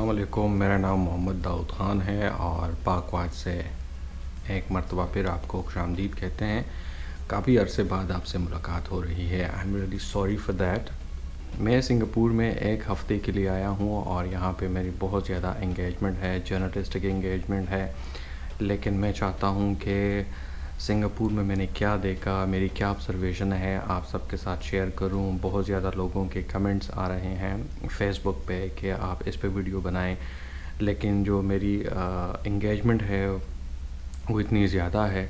السلام علیکم، میرا نام محمد داؤد خان ہے اور پاک واچ سے ایک مرتبہ پھر آپ کو خوش آمدید کہتے ہیں۔ کافی عرصے بعد آپ سے ملاقات ہو رہی ہے۔ I am really sorry for that. میں سنگاپور میں ایک ہفتے کے لیے آیا ہوں اور یہاں پہ میری بہت زیادہ انگیجمنٹ ہے، جرنلسٹک انگیجمنٹ ہے، لیکن میں چاہتا ہوں کہ سنگاپور میں نے کیا دیکھا، میری کیا آبزرویشن ہے، آپ سب کے ساتھ شیئر کروں۔ بہت زیادہ لوگوں کے کمنٹس آ رہے ہیں فیس بک پہ کہ آپ اس پہ ویڈیو بنائیں، لیکن جو میری انگیجمنٹ ہے وہ اتنی زیادہ ہے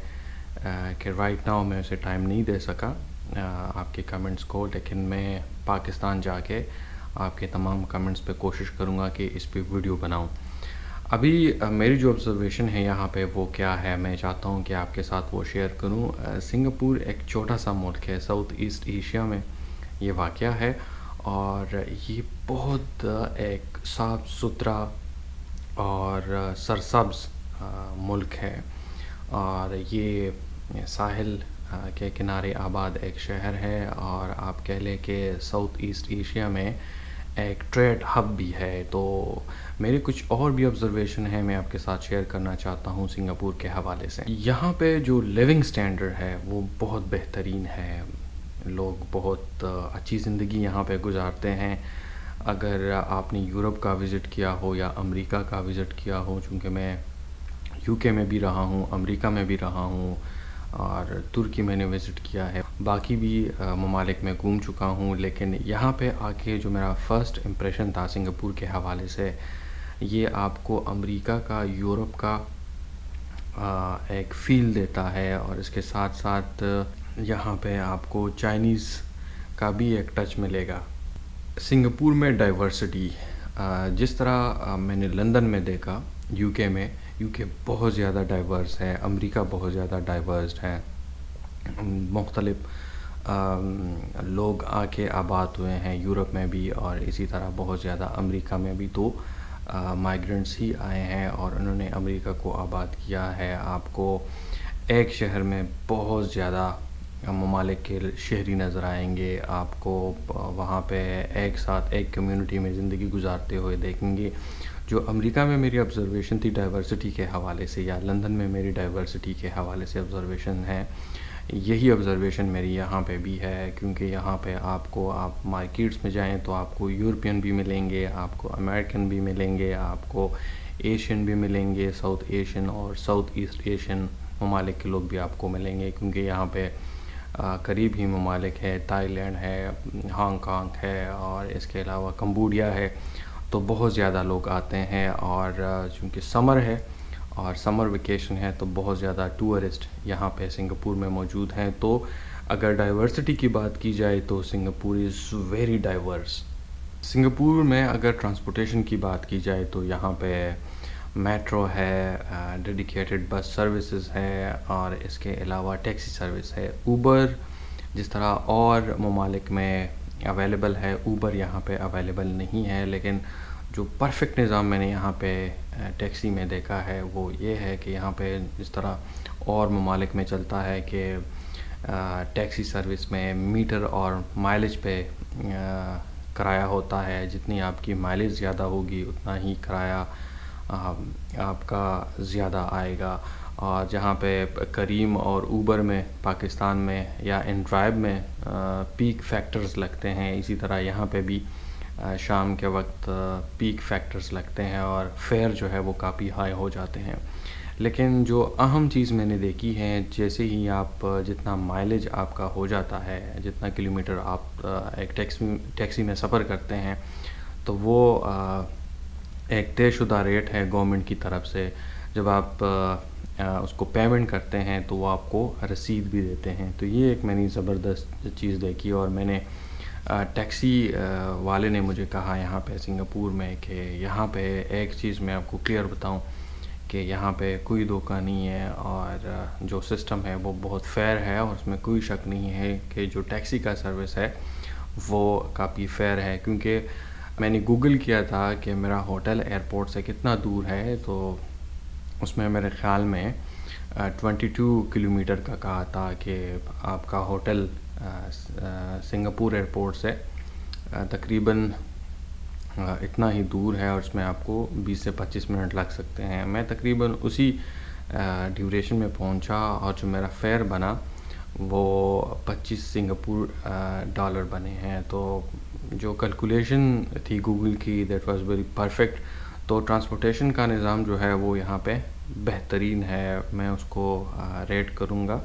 کہ رائٹ ناؤ میں اسے ٹائم نہیں دے سکا آپ کے کمنٹس کو، لیکن میں پاکستان جا کے آپ کے تمام کمنٹس پہ کوشش کروں گا کہ اس پہ ویڈیو بناؤں۔ ابھی میری جو آبزرویشن ہے یہاں پہ وہ کیا ہے، میں چاہتا ہوں کہ آپ کے ساتھ وہ شیئر کروں۔ سنگاپور ایک چھوٹا سا ملک ہے، ساؤتھ ایسٹ ایشیا میں یہ واقع ہے، اور یہ بہت ایک صاف ستھرا اور سرسبز ملک ہے، اور یہ ساحل کے کنارے آباد ایک شہر ہے، اور آپ کہہ لیں کہ ساؤتھ ایسٹ ایشیا میں ایک ٹریڈ ہب بھی ہے۔ تو میری کچھ اور بھی آبزرویشن ہے، میں آپ کے ساتھ شیئر کرنا چاہتا ہوں سنگاپور کے حوالے سے۔ یہاں پہ جو لیونگ سٹینڈرڈ ہے وہ بہت بہترین ہے، لوگ بہت اچھی زندگی یہاں پہ گزارتے ہیں۔ اگر آپ نے یورپ کا وزٹ کیا ہو یا امریکہ کا وزٹ کیا ہو، چونکہ میں یو کے میں بھی رہا ہوں، امریکہ میں بھی رہا ہوں، اور ترکی میں نے وزٹ کیا ہے، باقی بھی ممالک میں گھوم چکا ہوں، لیکن یہاں پہ آ کے جو میرا فرسٹ امپریشن تھا سنگاپور کے حوالے سے، یہ آپ کو امریکہ کا، یورپ کا ایک فیل دیتا ہے، اور اس کے ساتھ ساتھ یہاں پہ آپ کو چائنیز کا بھی ایک ٹچ ملے گا۔ سنگاپور میں ڈائیورسٹی، جس طرح میں نے لندن میں دیکھا، یو کے بہت زیادہ ڈائیورس ہے، امریکہ بہت زیادہ ڈائیورسڈ ہے، مختلف لوگ آ کے آباد ہوئے ہیں یورپ میں بھی، اور اسی طرح بہت زیادہ امریکہ میں بھی تو مائیگرنٹس ہی آئے ہیں اور انہوں نے امریکہ کو آباد کیا ہے۔ آپ کو ایک شہر میں بہت زیادہ ممالک کے شہری نظر آئیں گے، آپ کو وہاں پہ ایک ساتھ ایک کمیونٹی میں زندگی گزارتے ہوئے دیکھیں گے۔ جو امریکہ میں میری آبزرویشن تھی ڈائیورسٹی کے حوالے سے، یا لندن میں میری ڈائیورسٹی کے حوالے سے آبزرویشن ہے، یہی آبزرویشن میری یہاں پہ بھی ہے، کیونکہ یہاں پہ آپ مارکیٹس میں جائیں تو آپ کو یورپین بھی ملیں گے، آپ کو امریکن بھی ملیں گے، آپ کو ایشین بھی ملیں گے، ساؤتھ ایشین اور ساؤتھ ایسٹ ایشین ممالک کے لوگ بھی آپ کو ملیں گے، کیونکہ یہاں پہ قریب ہی ممالک ہے، تائی لینڈ ہے، ہانگ کانگ ہے، اور اس کے علاوہ کمبوڈیا ہے، تو بہت زیادہ لوگ آتے ہیں، اور چونکہ سمر ہے اور سمر ویکیشن ہے تو بہت زیادہ ٹورسٹ یہاں پہ سنگاپور میں موجود ہیں۔ تو اگر ڈائیورسٹی کی بات کی جائے تو Singapore is very diverse. Singapore میں اگر ٹرانسپورٹیشن کی بات کی جائے تو یہاں پہ میٹرو ہے، ڈیڈیکیٹڈ بس سروسز ہے، اور اس کے علاوہ ٹیکسی سروس ہے۔ اوبر جس طرح اور ممالک میں اویلیبل ہے، اوبر یہاں پہ اویلیبل نہیں ہے، لیکن جو پرفیکٹ نظام میں نے یہاں پہ ٹیکسی میں دیکھا ہے وہ یہ ہے کہ یہاں پہ جس طرح اور ممالک میں چلتا ہے کہ ٹیکسی سروس میں میٹر اور مائلیج پہ کرایہ ہوتا ہے، جتنی آپ کی مائلیج زیادہ ہوگی اتنا ہی کرایہ آپ کا زیادہ آئے گا۔ اور جہاں پہ کریم اور اوبر میں پاکستان میں یا ان ڈرائیو میں پیک فیکٹرز لگتے ہیں، اسی طرح یہاں پہ بھی شام کے وقت پیک فیکٹرز لگتے ہیں اور فیئر جو ہے وہ کافی ہائی ہو جاتے ہیں۔ لیکن جو اہم چیز میں نے دیکھی ہے، جیسے ہی آپ جتنا مائلیج آپ کا ہو جاتا ہے، جتنا کلومیٹر آپ ایک ٹیکسی میں سفر کرتے ہیں، تو وہ ایک طے شدہ ریٹ ہے گورنمنٹ کی طرف سے، جب آپ اس کو پیمنٹ کرتے ہیں تو وہ آپ کو رسید بھی دیتے ہیں۔ تو یہ ایک میں نے زبردست چیز دیکھی، اور میں نے ٹیکسی والے نے مجھے کہا یہاں پہ سنگاپور میں کہ یہاں پہ ایک چیز میں آپ کو کلیئر بتاؤں کہ یہاں پہ کوئی دھوکہ نہیں ہے، اور جو سسٹم ہے وہ بہت فیئر ہے، اور اس میں کوئی شک نہیں ہے کہ جو ٹیکسی کا سروس ہے وہ کافی فیئر ہے۔ کیونکہ میں نے گوگل کیا تھا کہ میرا ہوٹل ایئرپورٹ سے کتنا دور ہے، تو اس میں میرے خیال میں 22 کلومیٹر کا کہا تھا کہ آپ کا ہوٹل سنگاپور ایئرپورٹ سے تقریباً اتنا ہی دور ہے اور اس میں آپ کو 20 سے 25 منٹ لگ سکتے ہیں. میں تقریباً اسی ڈیوریشن میں پہنچا اور جو میرا فیئر بنا وہ 25 سنگاپور ڈالر بنے ہیں. تو جو کیلکولیشن تھی گوگل کی دیٹ واز ویری پرفیکٹ. تو ٹرانسپورٹیشن کا نظام جو ہے وہ یہاں پہ بہترین ہے. میں اس کو ریٹ کروں گا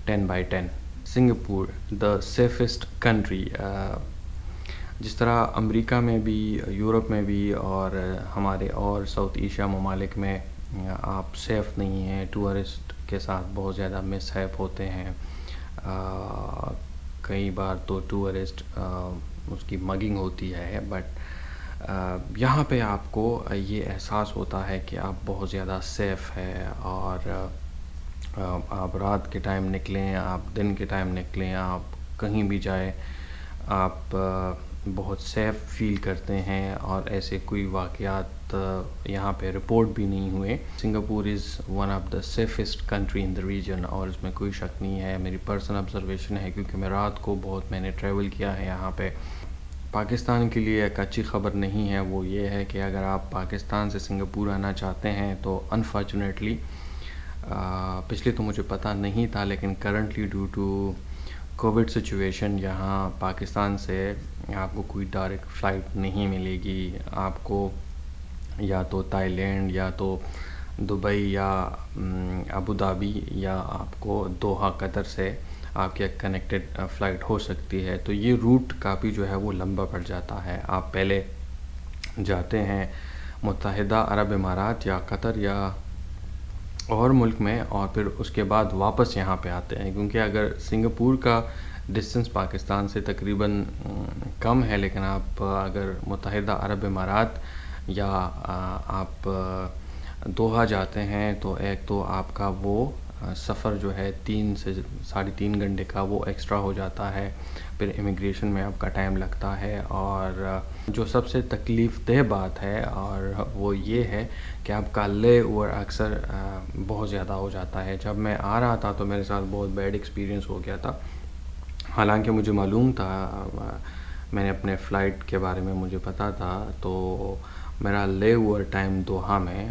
10/10. Singapore the safest country. جس طرح امریکہ میں بھی، یورپ میں بھی اور ہمارے اور ساؤتھ ایشیا ممالک میں آپ سیف نہیں ہیں. ٹورسٹ کے ساتھ بہت زیادہ مس ہیپ ہوتے ہیں. کئی بار تو ٹورسٹ اس کی مگنگ ہوتی ہے. بٹ یہاں پہ آپ کو یہ احساس ہوتا ہے کہ آپ بہت زیادہ سیف ہے. اور آپ رات کے ٹائم نکلیں، آپ دن کے ٹائم نکلیں، آپ کہیں بھی جائیں، آپ بہت سیف فیل کرتے ہیں. اور ایسے کوئی واقعات یہاں پہ رپورٹ بھی نہیں ہوئے. Singapore is one of the safest country in the region, اور اس میں کوئی شک نہیں ہے. میری پرسنل آبزرویشن ہے کیونکہ میں رات کو میں نے ٹریول کیا ہے یہاں پہ. پاکستان کے لیے ایک اچھی خبر نہیں ہے، وہ یہ ہے کہ اگر آپ پاکستان سے سنگاپور آنا چاہتے ہیں تو انفارچونیٹلی پچھلے تو مجھے پتہ نہیں تھا، لیکن currently due to COVID situation یہاں پاکستان سے آپ کو کوئی ڈائریکٹ فلائٹ نہیں ملے گی. آپ کو یا تو تائی لینڈ یا تو دبئی یا ابو ظہبی یا آپ کو دوحہ قطر سے آپ کی ایک کنیکٹڈ فلائٹ ہو سکتی ہے. تو یہ روٹ کافی جو ہے وہ لمبا پڑ جاتا ہے. آپ پہلے جاتے ہیں متحدہ عرب امارات یا قطر یا اور ملک میں، اور پھر اس کے بعد واپس یہاں پہ آتے ہیں. کیونکہ اگر سنگاپور کا ڈسٹنس پاکستان سے تقریباً کم ہے، لیکن آپ اگر متحدہ عرب امارات یا آپ دوحہ جاتے ہیں تو ایک تو آپ کا وہ سفر جو ہے 3 سے 3.5 گھنٹے کا وہ ایکسٹرا ہو جاتا ہے. پھر امیگریشن میں آپ کا ٹائم لگتا ہے. اور جو سب سے تکلیف دہ بات ہے اور وہ یہ ہے کہ آپ کا لے اوور اکثر بہت زیادہ ہو جاتا ہے. جب میں آ رہا تھا تو میرے ساتھ بہت بیڈ ایکسپیرینس ہو گیا تھا. حالانکہ مجھے معلوم تھا، میں نے اپنے فلائٹ کے بارے میں مجھے پتہ تھا. تو میرا لے اوور ٹائم دوحہ میں،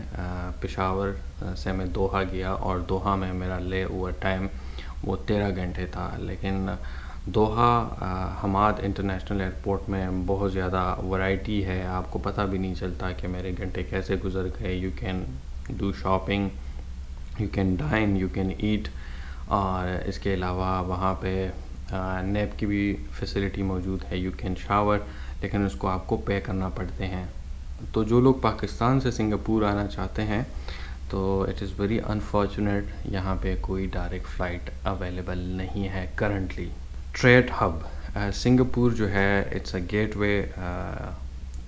پشاور سے میں دوحہ گیا اور دوحہ میں میرا لے اوور ٹائم وہ 13 گھنٹے تھا. لیکن دوحہ حماد انٹرنیشنل ایئرپورٹ میں بہت زیادہ ورائٹی ہے. آپ کو پتہ بھی نہیں چلتا کہ میرے گھنٹے کیسے گزر گئے. You can do shopping, you can dine, you can eat. اور اس کے علاوہ وہاں پہ نیپ کی بھی فیسلٹی موجود ہے. یو کین شاور، لیکن اس کو آپ کو پے کرنا پڑتے ہیں. تو جو لوگ پاکستان سے سنگاپور آنا چاہتے ہیں تو اٹ از ویری انفارچونیٹ یہاں پہ کوئی ڈائریکٹ فلائٹ اویلیبل نہیں ہے کرنٹلی. ٹریڈ ہب سنگاپور جو ہے it's a gateway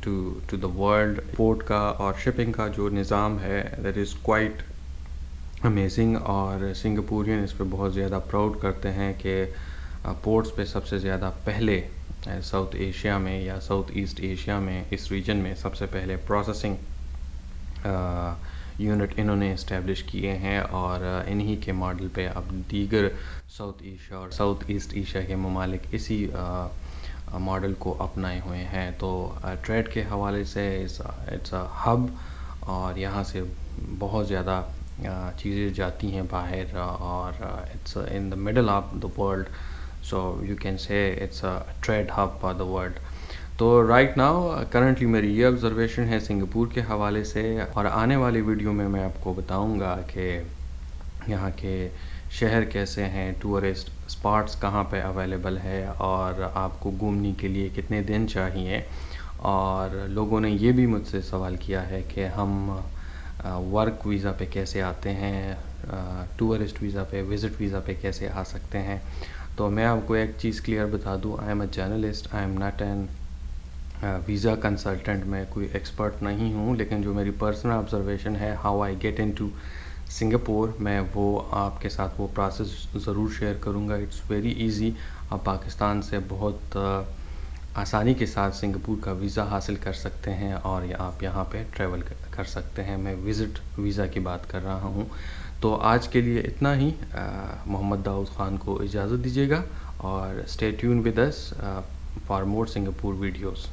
to the world. Port کا اور شپنگ کا جو نظام ہے دیٹ از کوائٹ امیزنگ. اور سنگاپورین اس پہ بہت زیادہ پراؤڈ کرتے ہیں کہ پورٹس پہ سب سے زیادہ پہلے ساؤتھ ایشیا میں یا ساؤتھ ایسٹ ایشیا میں، اس ریجن میں سب سے پہلے پروسیسنگ یونٹ انہوں نے اسٹیبلش کیے ہیں. اور انہی کے ماڈل پہ اب دیگر ساؤتھ ایشیا اور ساؤتھ ایسٹ ایشیا کے ممالک اسی ماڈل کو اپنائے ہوئے ہیں. تو ٹریڈ کے حوالے سے اٹس اے ہب، اور یہاں سے بہت زیادہ چیزیں جاتی ہیں باہر، اور it's in the middle of the world. So you can say it's a trade hub for the world. تو رائٹ ناؤ کرنٹلی میری یہ آبزرویشن ہے سنگاپور کے حوالے سے. اور آنے والی ویڈیو میں آپ کو بتاؤں گا کہ یہاں کے شہر کیسے ہیں، ٹورسٹ اسپاٹس کہاں پہ اویلیبل ہے، اور آپ کو گھومنے کے لیے کتنے دن چاہیے. اور لوگوں نے یہ بھی مجھ سے سوال کیا ہے کہ ہم ورک ویزا پہ کیسے آتے ہیں، ٹورسٹ ویزا پہ، وزٹ ویزا پہ کیسے آ سکتے ہیں. تو میں آپ کو ایک چیز کلیئر بتا دوں، I am a journalist, I am not an visa consultant. میں کوئی ایکسپرٹ نہیں ہوں، لیکن جو میری پرسنل آبزرویشن ہے how I get into Singapore, میں وہ آپ کے ساتھ وہ پروسیس ضرور شیئر کروں گا. It's very easy. آپ پاکستان سے بہت آسانی کے ساتھ سنگاپور کا ویزا حاصل کر سکتے ہیں اور آپ یہاں پہ ٹریول کر سکتے ہیں. میں وزٹ ویزا کی بات کر رہا ہوں. تو آج کے لیے اتنا ہی. محمد داؤد خان کو اجازت دیجیے گا، اور stay tune with us for more Singapore videos.